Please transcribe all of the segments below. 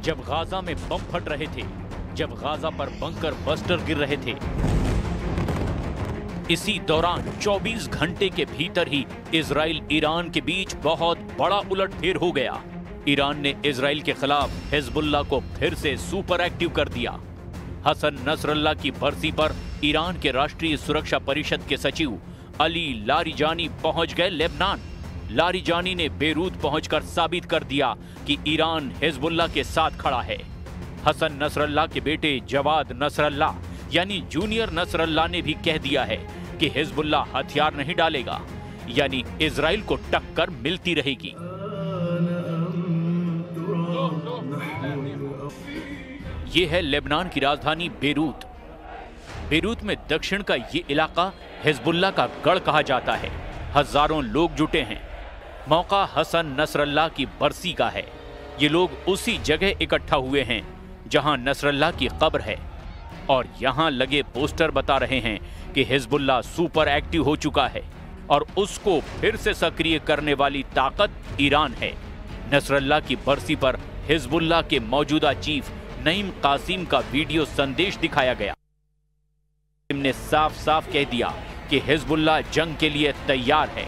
जब गाजा में बम फट रहे थे, जब गाजा पर बंकर बस्टर गिर रहे थे, इसी दौरान 24 घंटे के भीतर ही इजराइल ईरान के बीच बहुत बड़ा उलटफेर हो गया। ईरान ने इजराइल के खिलाफ हिजबुल्लाह को फिर से सुपर एक्टिव कर दिया। हसन नसरल्लाह की बरसी पर ईरान के राष्ट्रीय सुरक्षा परिषद के सचिव अली लारिजानी पहुंच गए लेबनान। लारिजानी ने बेरूत पहुंचकर साबित कर दिया कि ईरान हिजबुल्लाह के साथ खड़ा है। हसन नसरल्लाह के बेटे जवाद नसरल्लाह यानी जूनियर नसरल्लाह ने भी कह दिया है कि हिजबुल्लाह हथियार नहीं डालेगा, यानी इजराइल को टक्कर मिलती रहेगी। ये है लेबनान की राजधानी बेरूत। बेरूत में दक्षिण का ये इलाका हिजबुल्लाह का गढ़ कहा जाता है। हजारों लोग जुटे हैं। मौका हसन नसरल्लाह की बरसी का है। ये लोग उसी जगह इकट्ठा हुए हैं जहां नसरल्लाह की कब्र है, और यहां लगे पोस्टर बता रहे हैं कि हिजबुल्लाह सुपर एक्टिव हो चुका है और उसको फिर से सक्रिय करने वाली ताकत ईरान है। नसरल्लाह की बरसी पर हिजबुल्लाह के मौजूदा चीफ नईम कासिम का वीडियो संदेश दिखाया गया। ने साफ साफ कह दिया कि हिजबुल्लाह जंग के लिए तैयार है।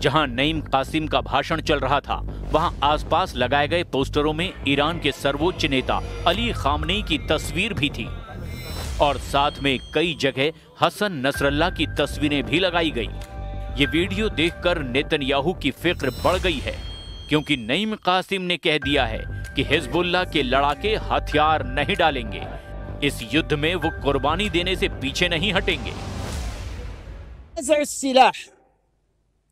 जहां नईम कासिम का भाषण चल रहा था, वहां आसपास लगाए गए पोस्टरों में ईरान के सर्वोच्च नेता अली खामनेई की तस्वीर भी थी, और साथ में कई जगह हसन नसरल्लाह की तस्वीरें भी लगाई गई। ये वीडियो देखकर नेतन्याहू की फिक्र बढ़ गई है, क्योंकि नईम कासिम ने कह दिया है कि हिजबुल्लाह के लड़ाके हथियार नहीं डालेंगे। इस युद्ध में वो कुर्बानी देने से पीछे नहीं हटेंगे।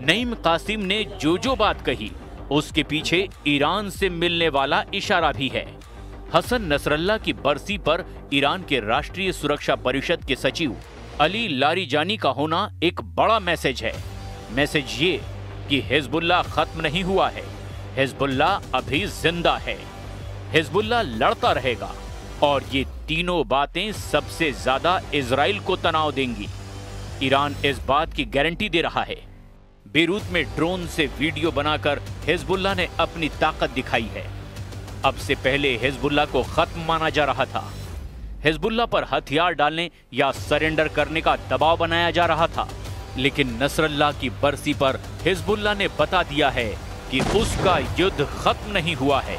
नईम कासिम ने जो बात कही उसके पीछे ईरान से मिलने वाला इशारा भी है। हसन नसरल्लाह की बरसी पर ईरान के राष्ट्रीय सुरक्षा परिषद के सचिव अली लारिजानी का होना एक बड़ा मैसेज है। मैसेज ये कि हिजबुल्लाह खत्म नहीं हुआ है, हिजबुल्लाह अभी जिंदा है, हिजबुल्लाह लड़ता रहेगा, और ये तीनों बातें सबसे ज्यादा इजराइल को तनाव देंगी। ईरान इस बात की गारंटी दे रहा है। बेरूत में ड्रोन से वीडियो बनाकर हिजबुल्लाह ने अपनी ताकत दिखाई है। अब से पहले हिजबुल्लाह को खत्म माना जा रहा था। हिजबुल्लाह पर हथियार डालने या सरेंडर करने का दबाव बनाया जा रहा था, लेकिन नसरल्लाह की बरसी पर हिजबुल्लाह ने बता दिया है कि उसका युद्ध खत्म नहीं हुआ है।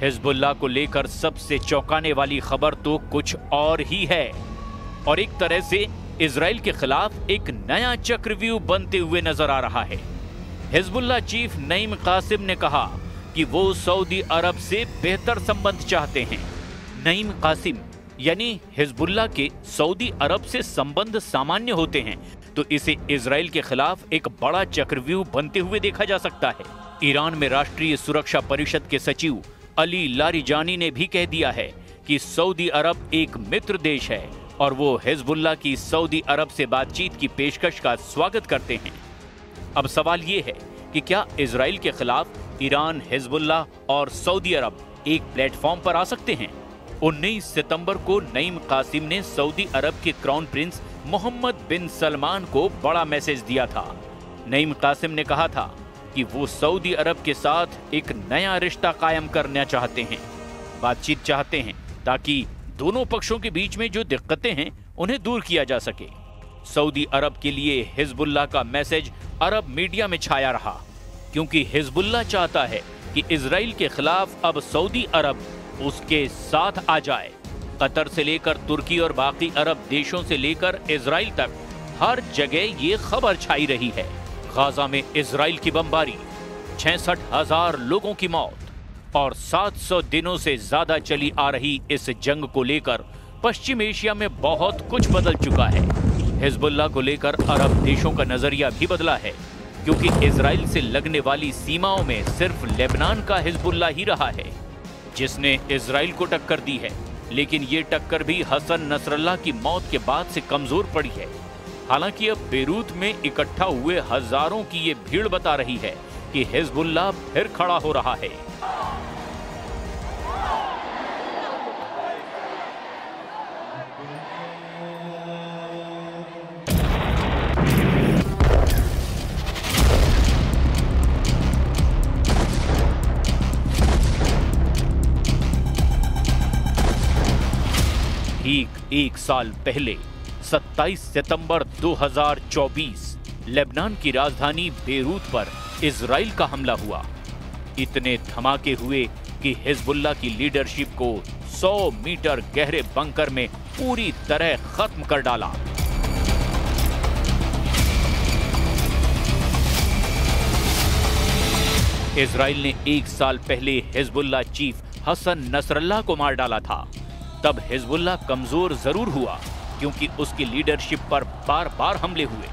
हिजबुल्लाह को लेकर सबसे चौंकाने वाली खबर तो कुछ और ही है, और एक तरह से इजराइल के खिलाफ एक नया चक्रव्यूह बनते हुए नजर आ रहा है। हिजबुल्लाह चीफ नईम कासिम ने कहा कि वो सऊदी अरब से बेहतर संबंध चाहते हैं। नईम कासिम यानी हिजबुल्लाह के सऊदी अरब से संबंध सामान्य होते हैं, तो इसे इजराइल के खिलाफ एक बड़ा चक्रव्यूह बनते हुए देखा जा सकता है। ईरान में राष्ट्रीय सुरक्षा परिषद के सचिव अली लारिजानी ने भी कह दिया है कि सऊदी अरब एक मित्र देश है और वो हिजबुल्लाह की सऊदी अरब से बातचीत की पेशकश का स्वागत करते हैं। अब सवाल ये है कि क्या इजराइल के खिलाफ ईरान, हिजबुल्लाह और सऊदी अरब एक प्लेटफॉर्म पर आ सकते हैं? 19 सितंबर को नईम कासिम ने सऊदी अरब के क्राउन प्रिंस मोहम्मद बिन सलमान को बड़ा मैसेज दिया था। नईम कासिम ने कहा था कि वो सऊदी अरब के साथ एक नया रिश्ता कायम करना चाहते हैं, बातचीत चाहते हैं, ताकि दोनों पक्षों के बीच में जो दिक्कतें हैं उन्हें दूर किया जा सके। सऊदी अरब के लिए हिजबुल्लाह का मैसेज अरब मीडिया में छाया रहा, क्योंकि हिजबुल्लाह चाहता है कि इजराइल के खिलाफ अब सऊदी अरब उसके साथ आ जाए। कतर से लेकर तुर्की और बाकी अरब देशों से लेकर इजराइल तक हर जगह ये खबर छाई रही है। गाजा में इजराइल की बमबारी, 66,000 लोगों की मौत और 700 दिनों से ज्यादा चली आ रही इस जंग को लेकर पश्चिम एशिया में बहुत कुछ बदल चुका है। हिजबुल्लाह को लेकर अरब देशों का नजरिया भी बदला है, क्योंकि इजराइल से लगने वाली सीमाओं में सिर्फ लेबनान का हिजबुल्लाह ही रहा है जिसने इजराइल को टक्कर दी है। लेकिन ये टक्कर भी हसन नसरल्लाह की मौत के बाद से कमजोर पड़ी है। हालांकि अब बेरूत में इकट्ठा हुए हजारों की ये भीड़ बता रही है कि हिजबुल्लाह फिर खड़ा हो रहा है। ठीक एक साल पहले 27 सितंबर 2024 लेबनान की राजधानी बेरूत पर इजराइल का हमला हुआ। इतने धमाके हुए कि हिजबुल्लाह की लीडरशिप को 100 मीटर गहरे बंकर में पूरी तरह खत्म कर डाला। इजराइल ने एक साल पहले हिजबुल्लाह चीफ हसन नसरल्लाह को मार डाला था। तब हिजबुल्लाह कमजोर जरूर हुआ, क्योंकि उसकी लीडरशिप पर बार बार हमले हुए।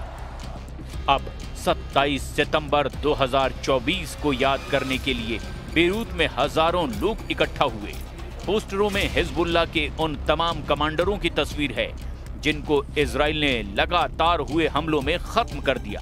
अब 27 सितंबर 2024 को याद करने के लिए बेरूत में हजारों लोग इकट्ठा हुए। पोस्टरों में हिजबुल्लाह के उन तमाम कमांडरों की तस्वीर है जिनको इजराइल ने लगातार हुए हमलों में खत्म कर दिया।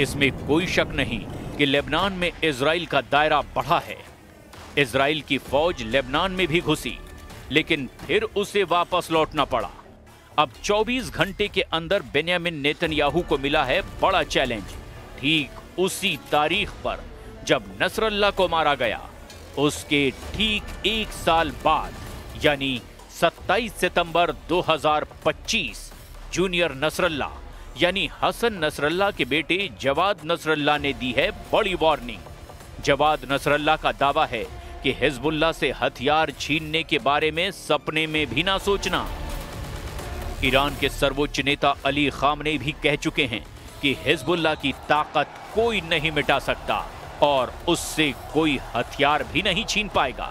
इसमें कोई शक नहीं कि लेबनान में इजराइल का दायरा बढ़ा है। इजराइल की फौज लेबनान में भी घुसी, लेकिन फिर उसे वापस लौटना पड़ा। अब 24 घंटे के अंदर बेन्यामिन नेतन्याहू को मिला है बड़ा चैलेंज। ठीक उसी तारीख पर जब नसरल्लाह को मारा गया, उसके ठीक एक साल बाद यानी 27 सितंबर 2025 जूनियर नसरल्लाह यानी हसन नसरल्लाह के बेटे जवाद नसरल्लाह ने दी है बड़ी वार्निंग। जवाद नसरल्लाह का दावा है कि हिजबुल्लाह से हथियार छीनने के बारे में सपने में भी ना सोचना। ईरान के सर्वोच्च नेता अली खामनेई भी कह चुके हैं कि हिजबुल्लाह की ताकत कोई नहीं मिटा सकता और उससे कोई हथियार भी नहीं छीन पाएगा।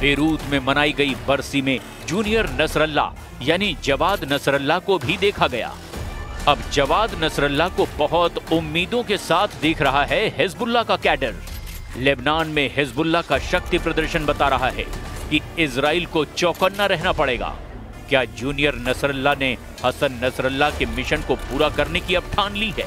बेरूत में मनाई गई बरसी में जूनियर नसरल्लाह यानी जवाद नसरल्लाह को भी देखा गया। अब जवाद नसरल्लाह को बहुत उम्मीदों के साथ देख रहा है हिजबुल्लाह का कैडर। लेबनान में हिजबुल्लाह का शक्ति प्रदर्शन बता रहा है कि इजराइल को चौकन्ना रहना पड़ेगा। क्या जूनियर नसरल्लाह ने हसन नसरल्लाह के मिशन को पूरा करने की अब ठान ली है?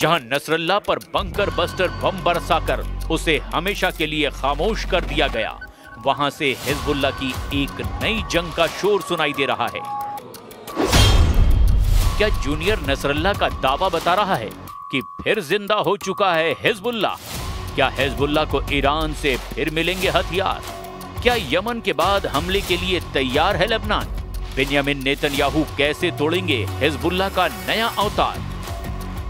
जहां नसरल्लाह पर बंकर बस्टर बम बरसाकर उसे हमेशा के लिए खामोश कर दिया गया, वहां से हिजबुल्लाह की एक नई जंग का शोर सुनाई दे रहा है। क्या जूनियर नसरल्लाह का दावा बता रहा है कि फिर जिंदा हो चुका है हिजबुल्लाह? क्या हिजबुल्लाह को ईरान से फिर मिलेंगे हथियार? क्या यमन के बाद हमले के लिए तैयार है लेबनान? बेन्यामिन नेतन्याहू कैसे तोड़ेंगे हिजबुल्लाह का नया अवतार?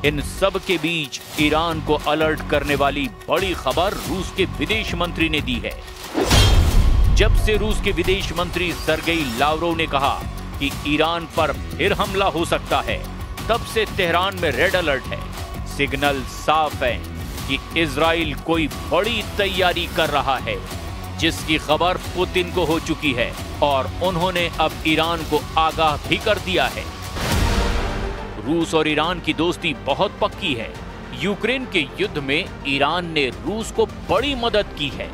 इन सब के बीच ईरान को अलर्ट करने वाली बड़ी खबर रूस के विदेश मंत्री ने दी है। जब से रूस के विदेश मंत्री सरगेई लावरोव ने कहा कि ईरान पर फिर हमला हो सकता है, तब से तेहरान में रेड अलर्ट है। सिग्नल साफ है कि इजराइल कोई बड़ी तैयारी कर रहा है, जिसकी खबर पुतिन को हो चुकी है और उन्होंने अब ईरान को आगाह भी कर दिया है। रूस और ईरान की दोस्ती बहुत पक्की है। यूक्रेन के युद्ध में ईरान ने रूस को बड़ी मदद की है।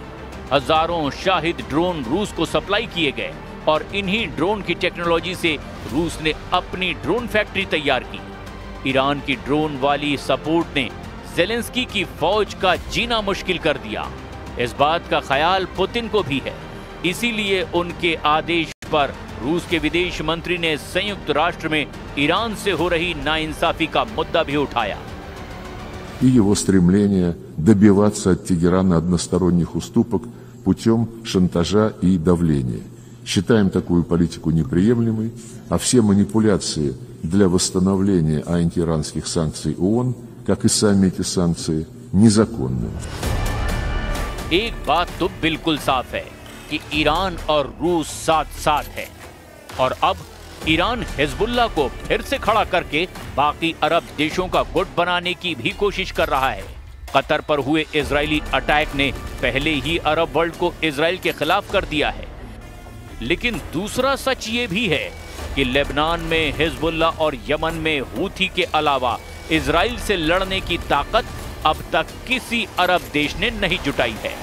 हजारों शाहिद ड्रोन रूस को सप्लाई किए गए और इन्हीं ड्रोन की टेक्नोलॉजी से रूस ने अपनी ड्रोन फैक्ट्री तैयार की। ईरान की ड्रोन वाली सपोर्ट ने ज़ेलेंस्की की फौज का जीना मुश्किल कर दिया। इस बात का ख्याल पुतिन को भी है, इसीलिए उनके आदेश पर रूस के विदेश मंत्री ने संयुक्त राष्ट्र में ईरान से हो रही नाइंसाफी का मुद्दा भी उठाया। И его стремление добиваться от Тегерана односторонних уступок путем шантажа и давления. Считаем такую политику неприемлемой, а все манипуляции для восстановления антииранских санкций ООН, как и сами эти санкции, незаконными. एक बात तो बिल्कुल साफ है कि ईरान और रूस साथ साथ है और अब ईरान हिजबुल्लाह को फिर से खड़ा करके बाकी अरब देशों का गुट बनाने की भी कोशिश कर रहा है। कतर पर हुए इजरायली अटैक ने पहले ही अरब वर्ल्ड को इजराइल के खिलाफ कर दिया है, लेकिन दूसरा सच ये भी है कि लेबनान में हिजबुल्लाह और यमन में हूथी के अलावा इजराइल से लड़ने की ताकत अब तक किसी अरब देश ने नहीं जुटाई है।